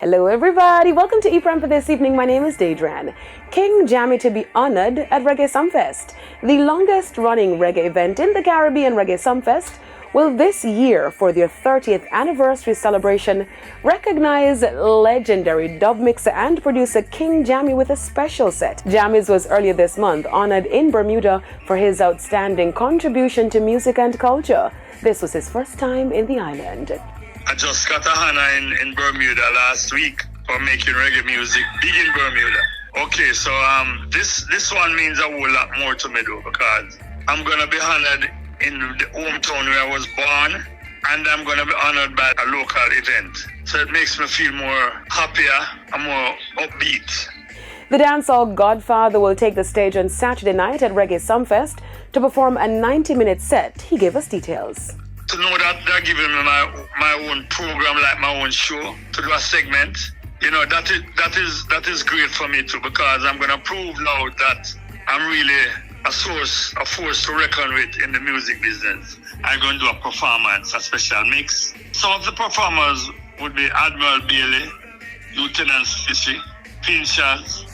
Hello everybody, welcome to ePrime for this evening. My name is Daedran. King Jammy to be honored at Reggae Sumfest. The longest running reggae event in the Caribbean, Reggae Sumfest, will this year, for their 30th anniversary celebration, recognize legendary dub mixer and producer King Jammy with a special set. Jammys was earlier this month honored in Bermuda for his outstanding contribution to music and culture. This was his first time in the island. I just got a Hannah in Bermuda last week for making reggae music big in Bermuda. Okay, so this one means a whole lot more to me though, because I'm gonna be honored in the hometown where I was born, and I'm gonna be honored by a local event. So it makes me feel more happier and more upbeat. The dancehall godfather will take the stage on Saturday night at Reggae Sumfest to perform a 90-minute set. He gave us details. To know that they're giving me my own program, like my own show, to do a segment, you know, that is great for me too, because I'm gonna prove now that I'm really a force to reckon with in the music business. I'm going to do a performance, a special mix. Some of the performers would be Admiral Bailey, Lieutenant Fishy, Pinchers,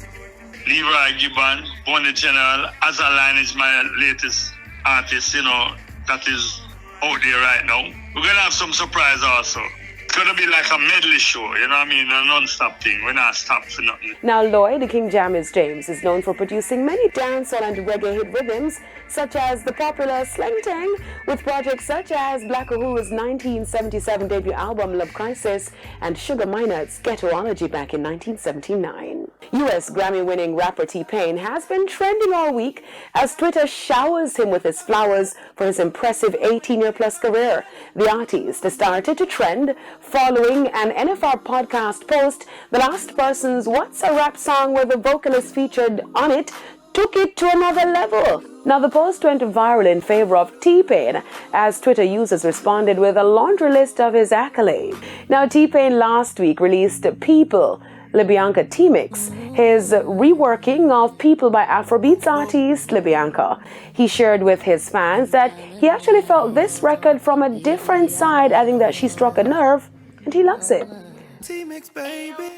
Leroy Gibbon, Bonnie General. Azaline is my latest artist, you know, that is out there right now. We're gonna have some surprise also. It's gonna be like a medley show, you know what I mean? A non-stop thing. We're not stop for nothing. Now, Lloyd, the King Jammys James, is known for producing many dancehall and reggae hit rhythms, such as the popular Slang Tang, with projects such as Black Uhulu's 1977 debut album Love Crisis and Sugar Minor's Ghettoology back in 1979. U.S. Grammy-winning rapper T-Pain has been trending all week as Twitter showers him with his flowers for his impressive 18-year-plus career. The artist started to trend following an NFR podcast post. The last person's What's a Rap song where the vocalist featured on it took it to another level. Now, the post went viral in favor of T-Pain as Twitter users responded with a laundry list of his accolades. Now, T-Pain last week released People, LaBianca T-Mix, his reworking of People by Afrobeats artist LaBianca. He shared with his fans that he actually felt this record from a different side, adding that she struck a nerve and he loves it.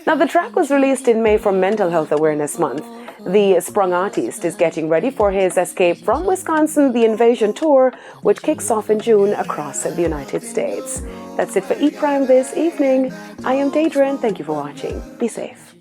Now, the track was released in May for Mental Health Awareness Month. The Sprung artist is getting ready for his Escape from Wisconsin, the Invasion Tour, which kicks off in June across the United States. That's it for ePrime this evening. I am Daedran. Thank you for watching. Be safe.